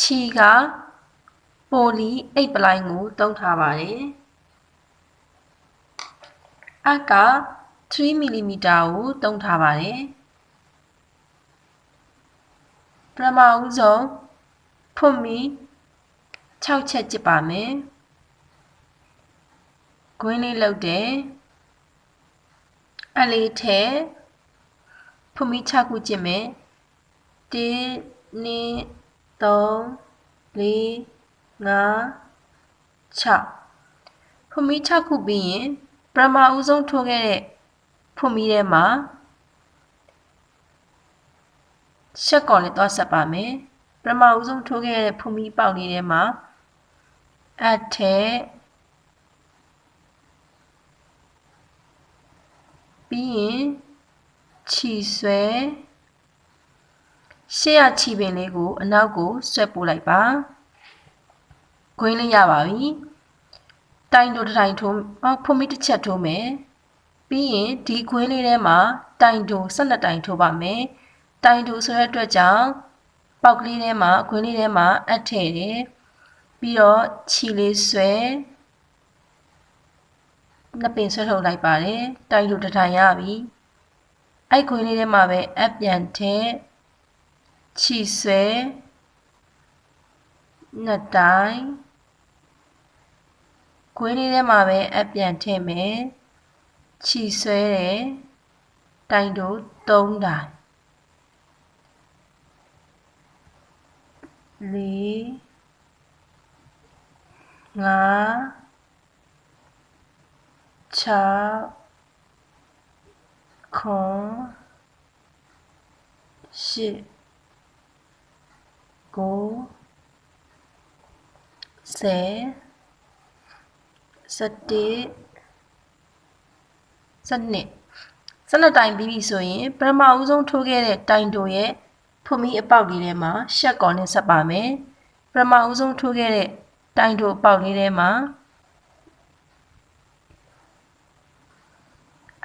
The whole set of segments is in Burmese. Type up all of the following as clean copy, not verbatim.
ခြီကပိုလီအိတ်ပလိုင်းကိုသုံးထားပါတယ်အက3 mm ကိုသုံးထားပါတယ်ပထမဦးဆုံးဖွင့်ပြီး6ချက်ကြည့်ပါမယ်ကွင်းလေးလုပ်တယ်အလေးထည့်ဖွင့်ပြီး6ခုကြည့်မယ်1 2 3 4 5 6ဖွင့်ပြီး6ခုပြီးရင်ပထမဦးဆုံးထိုးခဲ့တဲ့ဖွင့်ပြီးထဲမှာရှက်ကော်လေးသွားဆက်ပါမယ်ပထမဦးဆုံးထိုးခဲ့တဲ့ဖွင့်ပြီးပေါက်လေးထဲမှာအထက်ပြီးရင်ခြီဆွဲရှေ့ရခြီပင်လေးကိုအနောက်ကိုဆွဲပို့လိုက်ပါခွင်းလေးရပါပြီတိုင်တို့တစ်တိုင်ထိုးဖွင့်ပြီးတစ်ချက်ထိုးမယ်ပြီးရင်ဒီခွင်းလေးထဲမှာတိုင်တို့12တိုင်ထိုးပါမယ်တိုင်တို့ဆိုတဲ့အတွက်ကြောင့်ပေါက်ကလေးထဲမှာခွင်းလေးထဲမှာအပ်ထည့်တယ်ပြီးတော့ခြီလေးဆွဲနှစ်ပင်ဆွဲထုတ်လိုက်ပါတယ်တိုင်တို့တစ်တိုင်ရပြီအဲ့ခွင်းလေးထဲမှာပဲအပ်ပြန်ထည့်ခြီဆွဲနှစ်တိုင်ခွင်းလေးထဲမှာပဲအပ်ပြန်ထည့်မယ်ခြီဆွဲတယ်တိုင်တို့3တိုင်4 5 6 9 10 9 10 11 12တိုင်ပြီးပြီဆိုရင်ပထမဦးဆုံးထိုးခဲ့တဲ့တိုင်တို့ရဲ့ဖွင့်ပြီးအပေါက်လေးထဲမှာရှက်ကော်နဲ့ဆက်ပါမယ်ပထမဦးဆုံးထိုးခဲ့တဲ့တိုင်တို့အပေါက်လေးထဲမှာ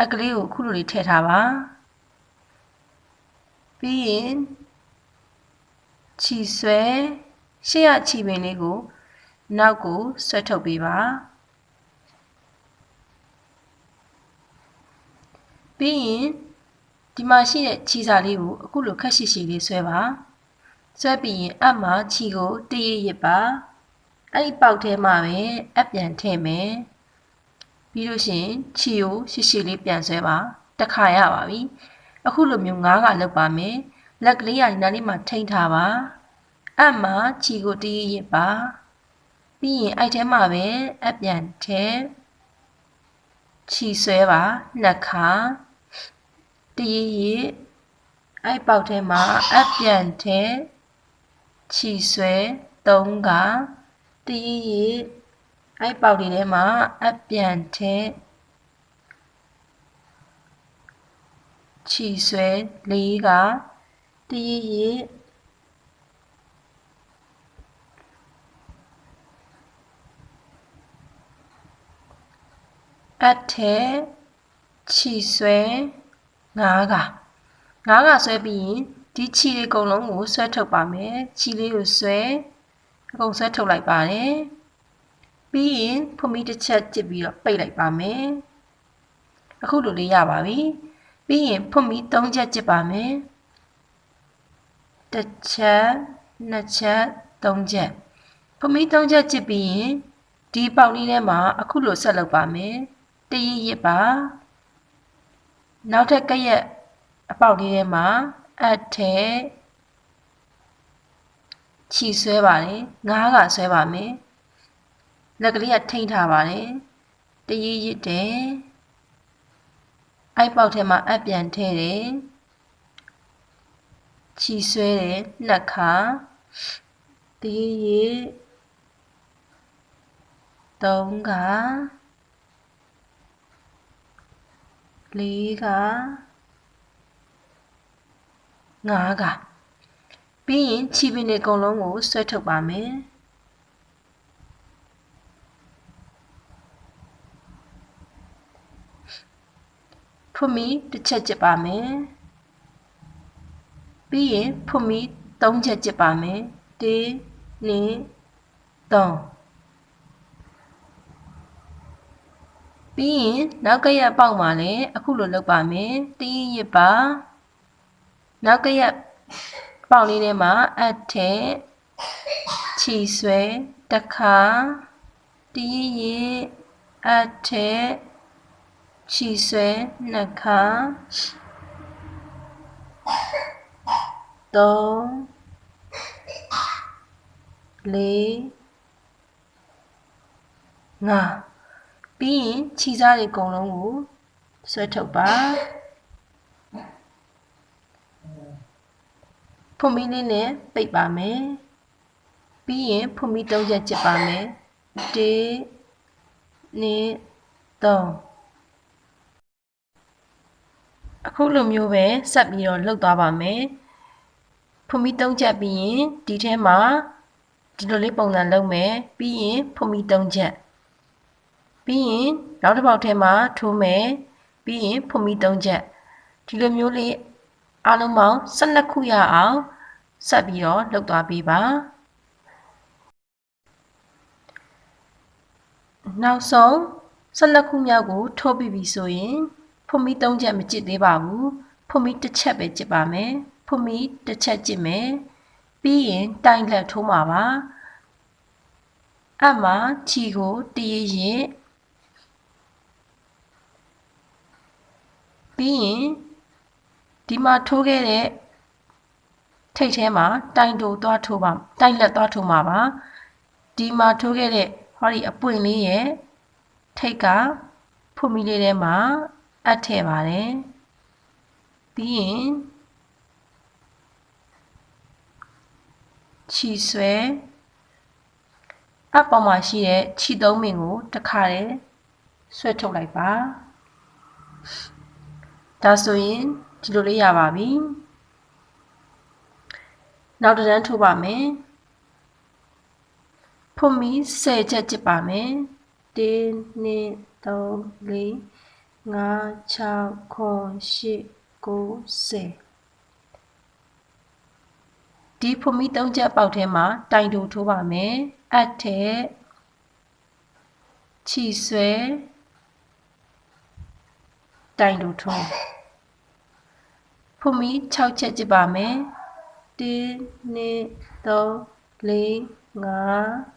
အကလေးကိုခုလိုလေးထည့်ထားပါပြီးရင်ခြီဆွဲရှေ့ရခြီပင်လေးကိုနောက်ကိုဆွဲထုတ်ပေးပါပြီးရင်ဒီမှာရှိတဲ့ခြီစာလေးကိုအခုလိုခက်ရှိရှိလေးဆွဲပါဆွဲပြီးရင်အမှခြီကိုတရရစ်ပါအဲ့ဒီပေါက်ထဲမှာပဲအပြန်ထည့်မယ်ပြီးလို့ရှိရင်ခြီကိုရှိရှိလေးပြန်ဆွဲပါတစ်ခါရပါပြီအခုလိုမျိုး9ကလောက်ပါမယ်လက်ကလေးကဒီနားလေးမှာထိန်းထားပါအမှခြီကိုတရရစ်ပါပြီးရင်အဲ့ထဲမှာပဲအပြန်ထည့်ခြီဆွဲပါနှစ်ခါတရရစ်အဲ့ပေါက်ထဲမှာအပြန်ထည့်ခြီဆွဲ3ခါတရရစ်အဲ့ပေါက်လေးထဲမှာအပြန်ထည့်ခြီဆွဲ4ခါတရရစ်အထက်ခြီဆွဲ5ခါဆွဲပြီးရင်ဒီခြီလေးအကုန်လုံးကိုဆွဲထုတ်ပါမယ်ခြီလေးကိုဆွဲအကုန်ဆွဲထုတ်လိုက်ပါတယ်ပြီးရင်ဖွင့်ပြီးတစ်ချက်ကြည့်ပြီးတော့ပိတ်လိုက်ပါမယ်အခုလိုလေးရပါပြီပြီးရင်ဖွင့်ပြီး3ချက်ကြည့်ပါမယ်တစ်ချက်နှစ်ချက်3ချက်ဖွင့်ပြီး3ချက်ကြည့်ပြီးရင်ဒီပေါက်လေးထဲမှာအခုလိုဆက်လုပ်ပါမယ်တရရစ်ပါနောက်ထပ်ကရက်အပေါက်လေးထဲမှာအထက်ခြီဆွဲပါတယ်9ကဆွဲပါမယ်လက်ကလေးကထိန်းထားပါတယ်တရရစ်တယ်အဲ့ပေါက်ထဲမှာအပြန်ထည့်တယ်ခြီဆွဲတယ်နှစ်ခါတရရစ်3ခါ4ခါ5ခါပြီးရင်ခြီပင်တွေအကုန်လုံးကိုဆွဲထုတ်ပါမယ်ဖွင့်ပြီးတစ်ချက်ကြည့်ပါမယ်ပြီးရင်ဖွင့်ပြီး3ချက်ကြည့်ပါမယ်1 3ပြီးရင်နောက်ကရက်ပေါက်မှာလည်းအခုလိုလုပ်ပါမယ်တရရစ်ပါနောက်ကရက်ပေါက်လေးထဲမှာအထက်ခြီဆွဲတစ်ခါတရရစ်အထက်ခြီဆွဲနှစ်ခါ3 4 5ပြီးရင်ခြီစားတွေအကုန်လုံးကိုဆွဲထုတ်ပါဖွန်မီလေးနဲ့ပိတ်ပါမယ်ပြီးရင်ဖွန်မီ3ချက်ကျစ်ပါမယ်1 2 3အခုလိုမျိုးပဲဆက်ပြီးတော့လှုပ်သွားပါမယ်ဖွန်မီ3ချက်ပြီးရင်ဒီထဲမှာဒီလိုလေးပုံစံလုပ်မယ်ပြီးရင်ဖွန်မီ3ချက်ပြီးရင်နောက်တစ်ပေါက်ထဲမှာထိုးမယ်ပြီးရင်ဖွန်မီ3ချက်ဒီလိုမျိုးလေးအားလုံးပေါင်း12ခုရအောင်ဆက်ပြီးတော့လှုပ်သွားပေးပါနောက်ဆုံး12ခုမြောက်ကိုထိုးပြီးပြီဆိုရင်ဖွန်မီ3ချက်မကျစ်သေးပါဘူးဖွန်မီ1ချက်ပဲကျစ်ပါမယ်ဖွန်မီ1ချက်ကျစ်မယ်ပြီးရင်တိုင်လက်ထိုးမှာပါအမှခြီကိုတရရစ်ပြီးရင်ဒီမှာထိုးခဲ့တဲ့ထိတ်ထဲမှာတိုင်တိုသွားထိုးပါတိုင်လက်သွားထိုးမှာပါဒီမှာထိုးခဲ့တဲ့ဟောဒီအပွင့်လေးရဲ့ထိတ်ကဖွန်မီလေးထဲမှာအပ်ထည့်ပါတယ်ပြီးရင်ခြီဆွဲအပေါ်မှာရှိတဲ့ခြီသုံးပင်ကိုတစ်ခါတည်းဆွဲထုတ်လိုက်ပါဒါဆိုရင်ဒီလိုလေးရပါပြီနောက်တစ်တန်းထိုးပါမယ်ဖွန်မီ10ချက်ကျစ်ပါမယ်1 2 3 4 5 6 9 10ဒီဖွန်မီ3ချက်ပေါက်ထဲမှာတိုင်တိုထိုးပါမယ်အထက်ခြီဆွဲတိုင်တိုထိုးဖွန်မီ6ချက်ကျစ်ပါမယ်1 2 3 4 5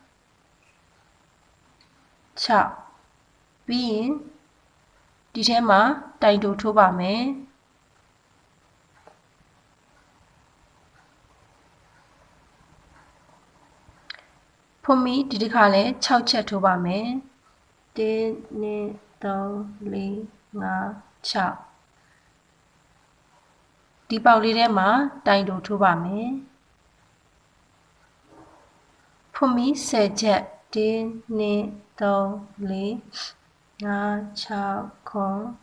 6ပြီးရင်ဒီထဲမှာတိုင်တိုထိုးပါမယ်ဖွန်မီဒီတစ်ခါလဲ6ချက်ထိုးပါမယ်1 2 3 4 5 6ဒီပေါက်လေးထဲမှာတိုင်တိုထိုးပါမယ်ဖွန်မီ10ချက်1 2 3 4 5 6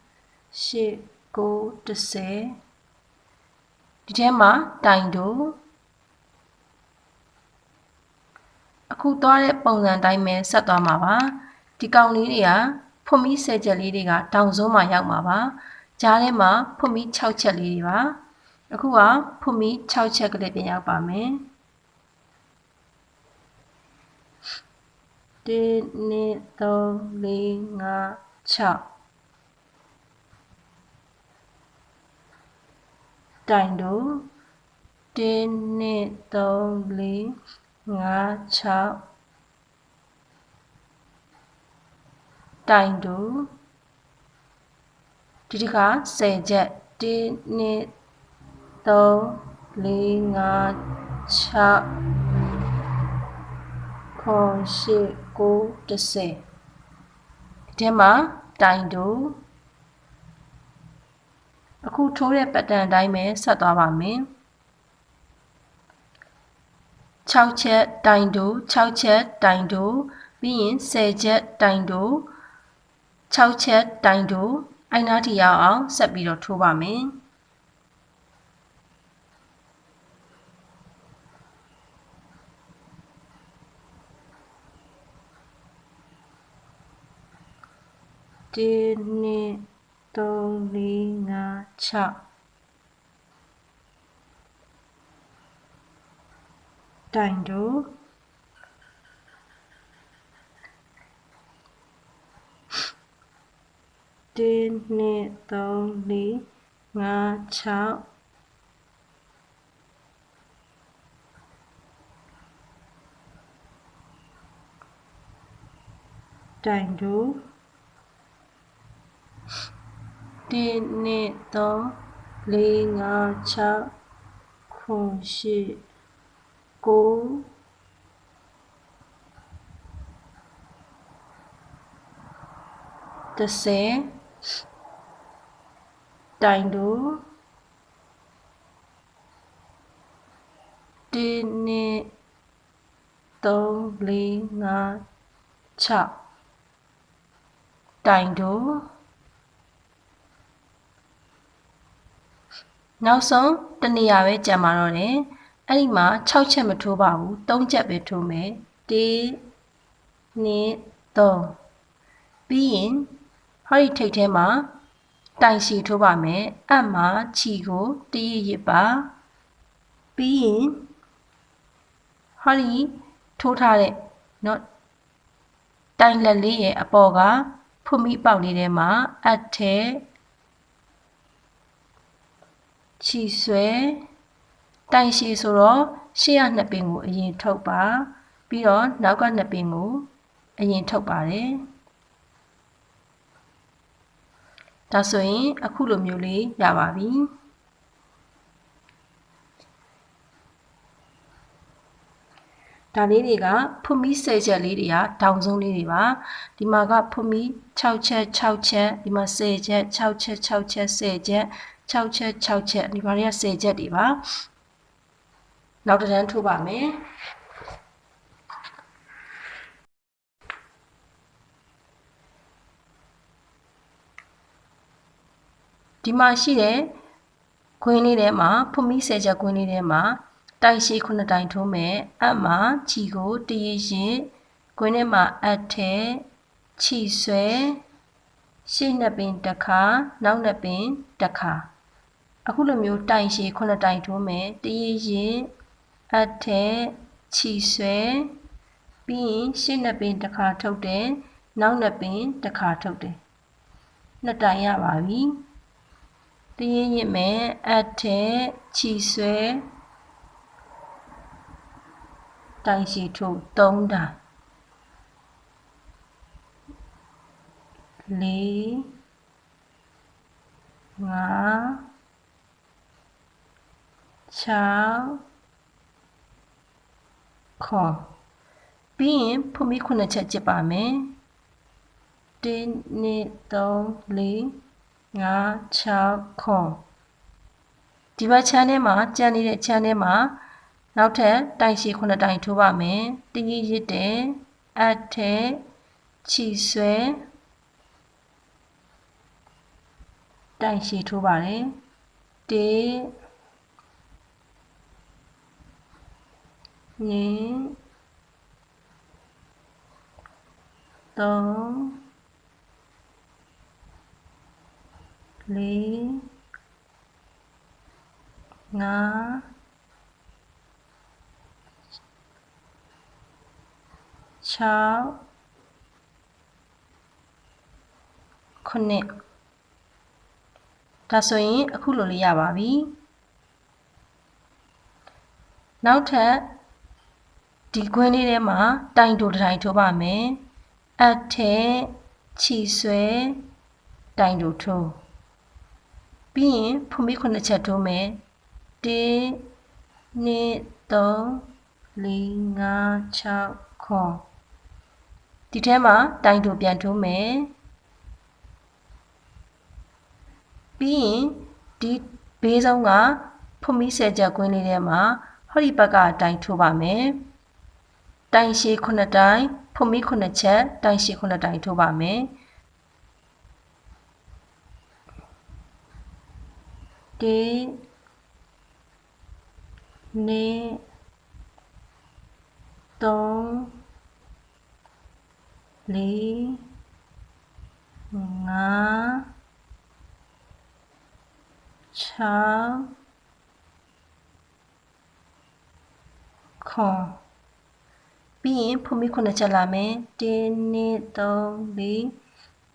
8 9 10ဒီထဲမှာတိုင်တိုအခုသွားတဲ့ပုံစံတိုင်းပဲဆက်သွားမှာပါဒီကောင်လေးတွေကဖွန်မီ10ချက်လေးတွေကတောင်စုံးမှာရောက်မှာပါကြားထဲမှာဖွန်မီ6ချက်လေးတွေပါအခုကဖွန်မီ6ချက်ကလေးပြန်ရောက်ပါမယ်1 2 3 4 5 6တိုင်တို1 2 3 4 5 6တိုင်တိုဒီတစ်ခါ10ချက်1 2 3 4 5 6 9 10ဒီထဲမှာတိုင်တိုအခုထိုးတဲ့ပတ်တန်အတိုင်းပဲဆက်သွားပါမယ်6ချက်တိုင်တို6ချက်တိုင်တိုပြီးရင်10ချက်တိုင်တို6ချက်တိုင်တိုအိုင်နာတီရအောင်ဆက်ပြီးတော့ထိုးပါမယ်1 2 3 4 5 6တိုင်တို တိုင်တို့1 2 3 4 5 6 7 9 10တိုင်တို့1 2 3 4 5 6တိုင်တို့နောက်ဆုံးတစ်နေရာပဲကြံပါတော့တယ်အဲ့ဒီမှာ6ချက်မထိုးပါဘူး3ချက်ပဲထိုးမယ်1 2 3ပြီးရင်ဟောဒီထိပ်ထဲမှာတိုင်ရှည်ထိုးပါမယ်အပ်မှာခြီကိုတရရစ်ပါပြီးရင်ဟောဒီထိုးထားတဲ့เนาะတိုင်လက်လေးရဲ့အပေါ်ကဖွင့်ပြီးပေါက်လေးထဲမှာအပ်ထဲခြီဆွဲတိုင်ရှည်ဆိုတော့ရှေ့က2ပင်ကိုအရင်ထုတ်ပါပြီးတော့နောက်က2ပင်ကိုအရင်ထုတ်ပါတယ်ဒါဆိုရင်အခုလိုမျိုးလေးရပါပြီဒါလေးတွေကဖွင့်ပြီး10ချက်လေးတွေကတောင်ဆုံးလေးတွေပါဒီမှာကဖွင့်ပြီး6ချက်6ချက်ဒီမှာ10ချက်6ချက်6ချက်10ချက်6ချက်6ချက်ဒီမှာတွေက10ချက်တွေပါနောက်တစ်တန်းထိုးပါမယ်ဒီမှာရှိတဲ့ခွင်းလေးထဲမှာဖွင့်ပြီး10ချက်ခွင်းလေးထဲမှာတိုင်ရှည်9တိုင်ထိုးမယ်အပ်မှာခြီကိုတရရစ်ခွင်းထဲမှာအပ်ထဲခြီဆွဲရှေ့2ပင်တစ်ခါနောက်2ပင်တစ်ခါအခုလိုမျိုးတိုင်ရှည်9တိုင်ထိုးမယ်တရရစ်အပ်ထဲခြီဆွဲပြီးရင်ရှေ့2ပင်တစ်ခါထုတ်တယ်နောက်2ပင်တစ်ခါထုတ်တယ်2တိုင်ရပါပြီတရရစ်မယ်အပ်ထဲခြီဆွဲတိုင်ရှည်ထိုး3တိုင်4 5 6 ခေါ်ပြီးရင်ဖွင့်ပြီး9ချက်ကြစ်ပါမယ်1 2 3 4 5 6ခေါ်ဒီဘက်ချမ်းထဲမှာကြံနေတဲ့ချမ်းထဲမှာနောက်ထပ်တိုင်ရှည်9တိုင်ထိုးပါမယ်တရရစ်တယ်အပ်ထဲခြီဆွဲတိုင်ရှည်ထိုးပါတယ်1 2 3 4 5 6 9ဒါဆိုရင်အခုလိုလေးရပါပြီနောက်ထပ်ဒီခွင်းလေးထဲမှာတိုင်တိုတိုင်ထိုးပါမယ်အပ်ထဲခြီဆွဲတိုင်တိုထိုးပြီးရင်ဖွင့်ပြီး9ချက်ထိုးမယ်1 2 3 4 5 6ခေါ်ဒီထဲမှာတိုင်တိုပြန်ထိုးမယ်ပြီးရင်ဒီဘေးဆုံးကဖွင့်ပြီး10ချက်ခွင်းလေးထဲမှာဟောဒီဘက်ကတိုင်ထိုးပါမယ်တိုင်ရှည်9တိုင်ဖွင့်ပြီး9ချက်တိုင်ရှည်9တိုင်ထိုးပါမယ်1 2 3 4 5 6 ခေါ်ပြီးရင်ဖွင့်ပြီး9ချက်လာမယ်1 2 3 4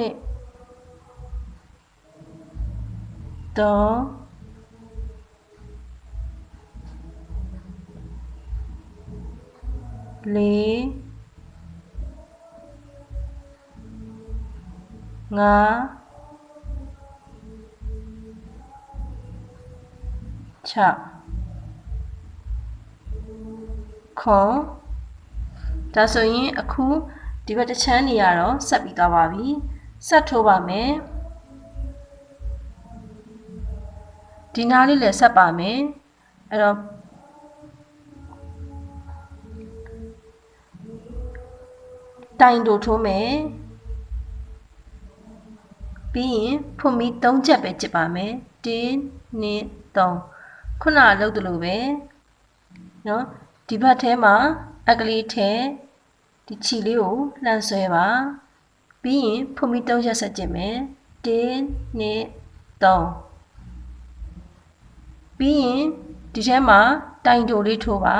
နှစ်သုံးလေးငါး6ခွန်ဒါဆိုရင်အခုဒီဘက်တစ်ချမ်းနေရတော့ဆက်ပြီးသွားပါပြီဆက်ထိုးပါမယ်ဒီနားလေးလည်းဆက်ပါမယ်အဲ့တော့တိုင်တို့ထိုးမယ်ပြီးရင်ဖွင့်ပြီး3ချက်ပဲကြစ်ပါမယ်1 2 3ခုနကလုပ်သလိုပဲเนาะဒီဘက်ထဲမှာအကလေးထဲဒီခြေလေးကိုလှန်ဆွဲပါပြီးရင်ဖွင့်ပြီး3ချက်ဆက်ကြည့်မယ်1 2 3ပြီးရင်ဒီထဲမှာတိုင်တိုလေးထိုးပါ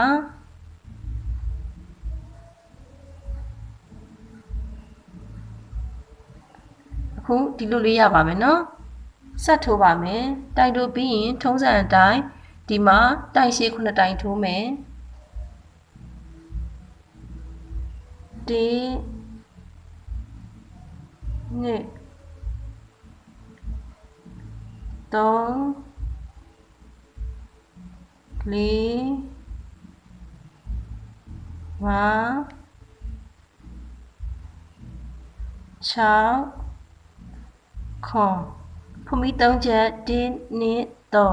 အခုဒီလိုလေးရပါမယ်နော်ဆက်ထိုးပါမယ်တိုင်ထိုးပြီးရင်ထုံးစံအတိုင်းဒီမှာတိုင်ရှည်9တိုင်ထိုးမယ်1 2 3 4 5 6 9ဖုံးပြီး3ချက်1 2 3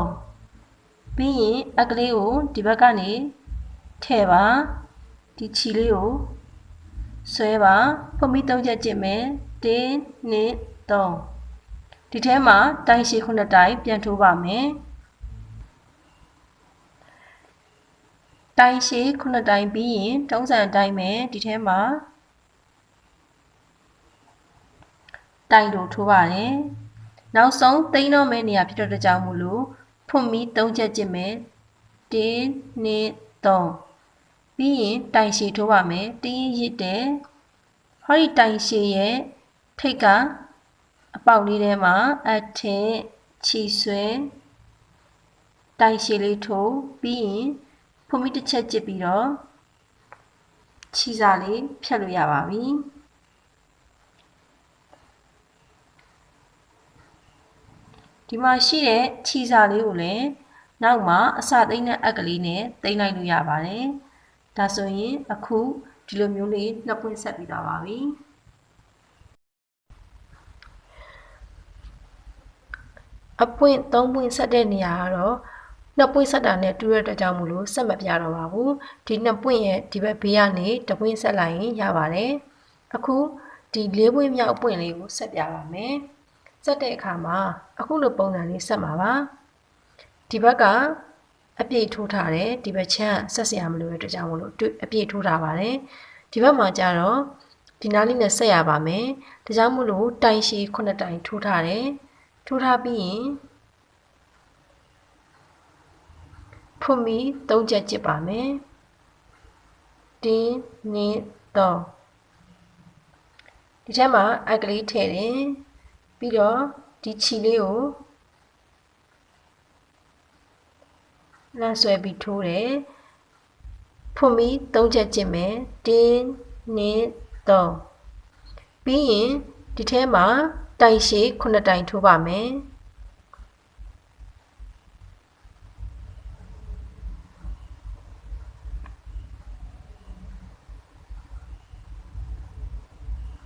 ပြီးရင်အကလေးကိုဒီဘက်ကနေထည့်ပါဒီခြီလေးကိုဆွဲပါဖုံးပြီး3ချက်ကျစ်မယ်1 2 3ဒီထဲမှာတိုင်ရှည်9တိုင်ပြန်ထိုးပါမယ်တိုင်ရှည်9တိုင်ပြီးရင်ထုံးစံအတိုင်းပဲဒီထဲမှာတိုင်တို့ထိုးပါတယ်နောက်ဆုံးသိမ်းတော့မယ့်နေရာဖြစ်တဲ့ကြောင့်မို့လို့ဖွင့်ပြီး3ချက်ကျစ်မယ်1 2 3ပြီးရင်တိုင်ရှည်ထိုးပါမယ်တင်းရစ်တယ်ဟောဒီတိုင်ရှည်ရဲ့ထိတ်ကအပေါက်လေးထဲမှာအထက်ခြီဆွဲတိုင်ရှည်လေးထိုးပြီးရင်ဖွင့်ပြီးတစ်ချက်ကျစ်ပြီးတော့ခြီစာလေးဖြတ်လို့ရပါပြီဒီမှာရှိတဲ့ခြီစာလေးကိုလည်းနောက်မှာအစသိမ်းတဲ့အက်ကလေးနဲ့သိမ်းလိုက်လို့ရပါတယ်ဒါဆိုရင်အခုဒီလိုမျိုးလေးနှစ်ပွင့်ဆက်ပြီးသွားပါပြီအပွင့်3ပွင့်ဆက်တဲ့နေရာကတော့နှစ်ပွင့်ဆက်တာနဲ့တူတဲ့အတွက်ကြောင့်မို့လို့ဆက်မပြတော့ပါဘူးဒီနှစ်ပွင့်ရဲ့ဒီဘက်ဘေးကနေတစ်ပွင့်ဆက်လိုက်ရင်ရပါတယ်အခုဒီ4ပွင့်မြောက်ပွင့်လေးကိုဆက်ပြပါမယ်ဆက်တဲ့အခါမှာအခုလိုပုံစံလေးဆက်မှာပါဒီဘက်ကအပြည့်ထိုးထားတယ်ဒီဘက်ချမ်းဆက်စရာမလိုတဲ့အတွက်ကြောင့်မို့လို့အပြည့်ထိုးထားပါတယ်ဒီဘက်မှာကျတော့ဒီနားလေးနဲ့ဆက်ရပါမယ်ဒါကြောင့်မို့လို့တိုင်ရှည်9တိုင်ထိုးထားတယ်ထိုးထားပြီးရင်ဖွင့်ပြီး3ချက်ကျစ်ပါမယ်1 2 3ဒီထဲမှာအကလေးထည့်တယ်ပြီးတော့ဒီခြီလေးကိုလမ်းဆွဲပြီးထိုးတယ်ဖွင့်ပြီး3ချက်ကျစ်မယ်1 2 3ပြီးရင်ဒီထဲမှာတိုင်ရှည်9တိုင်ထိုးပါမယ်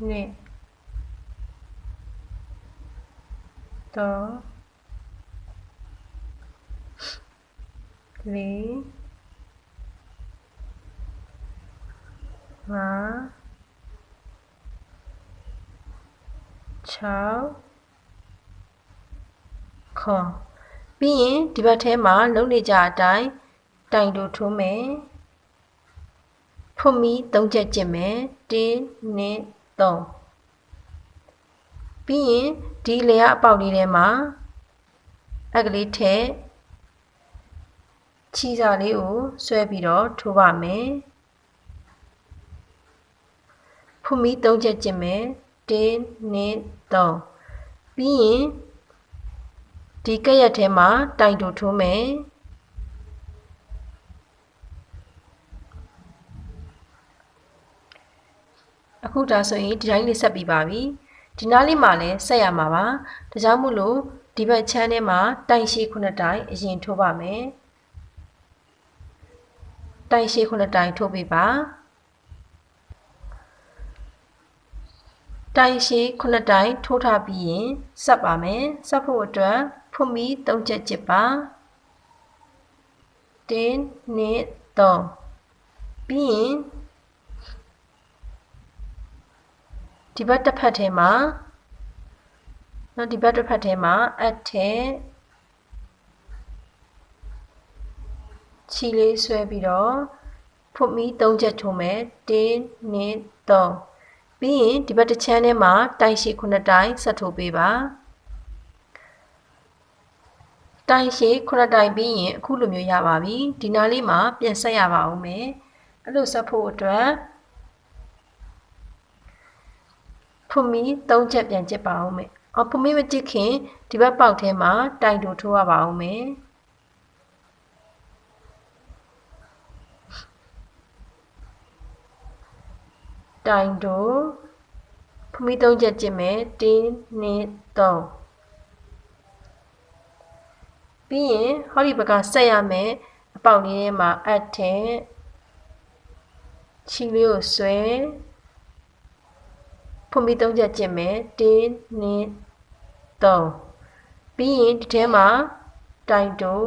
2 3 4 5 6 9ပြီးရင်ဒီဘက်ထဲမှာလုံးနေကြအတိုင်းတိုင်တို့ထိုးမယ်ဖွင့်ပြီး3ချက်ကျစ်မယ်1 2 3ပြီးရင်ဒီလေအပေါက်လေးထဲမှာအကလေးထည့်ခြီစာလေးကိုဆွဲပြီးတော့ထိုးပါမယ်ဖွင့်ပြီး3ချက်ကျစ်မယ်1 2 3ပြီးရင်ဒီကက်ရက်ထဲမှာတိုင်တို့ထိုးမယ်အခုဒါဆိုရင်ဒီတိုင်းလေးဆက်ပြီးပါပြီဒီနားလေးမှာလည်းဆက်ရမှာပါဒါကြောင့်မို့လို့ဒီဘက်ချမ်းထဲမှာတိုင်ရှည်9တိုင်အရင်ထိုးပါမယ်တိုင်ရှည်9တိုင်ထိုးပေးပါတိုင်ရှည်9တိုင်ထိုးထားပြီးရင်ဆက်ပါမယ်ဆက်ဖို့အတွက်ဖွင့်ပြီး3ချက်ကျစ်ပါ1 2 3ပြီးရင်ဒီဘက်တစ်ဖက်ထဲမှာဒီဘက်တစ်ဖက်ထဲမှာအထက်ခြီလေးဆွဲပြီးတော့ဖွင့်ပြီး3ချက်ထိုးမယ်1 2 3ပြီးရင်ဒီဘက်တစ်ချမ်းထဲမှာတိုင်ရှည်9တိုင်ဆက်ထိုးပေးပါတိုင်ရှည်9တိုင်ပြီးရင်အခုလိုမျိုးရပါပြီဒီနားလေးမှာပြန်ဆက်ရပါဦးမယ်အဲ့လိုဆက်ဖို့အတွက်ဖွင့်ပြီး3ချက်ပြန်ကျစ်ပါဦးမယ် ဖမီမကြည့်ခင်ဒီဘက်ပေါက်ထဲမှာတိုင်တိုထိုးရပါအောင်မယ်တိုင်တိုဖမီ3ချက်ကြည့်မယ်1 2 3ပြီးရင်ဟောဒီဘက်ကဆက်ရမယ်အပေါက်လေးထဲမှာအပ်ထဲချီလေးကိုဆွဲဖမီ3ချက်ကြည့်မယ်1 2 3ပြီးရင်ဒီထဲမှာတိုင်တို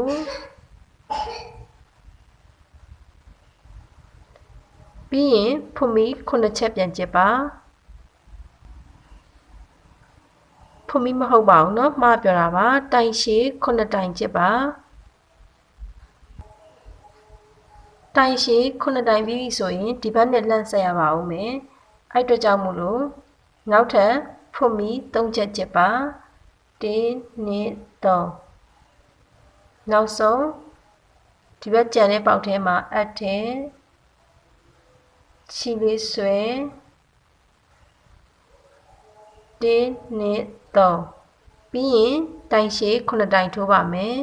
ပြီးရင်ဖမီ9ချက်ပြန်ကြည့်ပါဖမီမဟုတ်ပါဘူးเนาะမှားပြောတာပါတိုင်ရှည်9တိုင်ကြည့်ပါတိုင်ရှည်9တိုင်ပြီးပြီဆိုရင်ဒီဘက်နဲ့လှမ်းဆက်ရပါဦးမယ်အဲ့အတွက်ကြောင့်မို့လို့နောက်ထပ်ဖမီ3ချက်ကြည့်ပါ1 2 3နောက်ဆုံးဒီဘက်ကြံတဲ့ပေါက်ထဲမှာအပ်ထဲချီလေးဆွဲ1 2 3ပြီးရင်တိုင်ရှည်9တိုင်ထိုးပါမယ်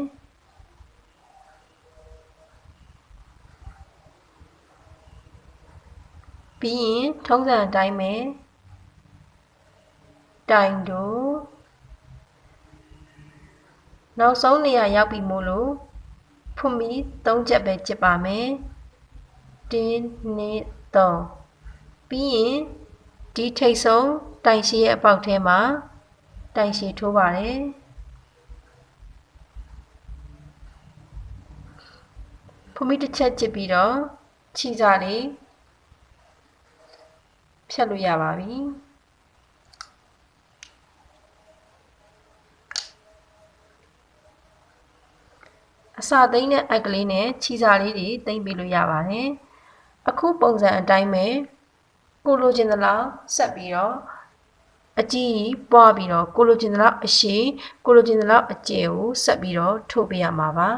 ပြီးရင်ထုံးစံအတိုင်းပဲတိုင်တို့နောက်ဆုံးနေရာရောက်ပြီမို့လို့ဖမီ3ချက်ပဲကြစ်ပါမယ်1 2 3ပြီးရင်ဒီထိပ်ဆုံးတိုင်ရှည်ရဲ့အပေါက်ထဲမှာတိုင်ရှည်ထိုးပါတယ်ဖမီတစ်ချက်ကြစ်ပြီးတော့ခြိစားလေးဖြတ်လို့ရပါပြီအစာသိမ်းတဲ့အက်ကလေးနဲ့ခြိစားလေးတွေသိမ်းပေးလို့ရပါတယ်အခုပုံစံအတိုင်းပဲကိုလိုချင်သလောက်ဆက်ပြီးတော့အကြီးပွားပြီးတော့ကိုလိုချင်သလောက်အရှိကိုလိုချင်သလောက်အကျယ်ကိုဆက်ပြီးတော့ထုတ်ပေးရမှာပါ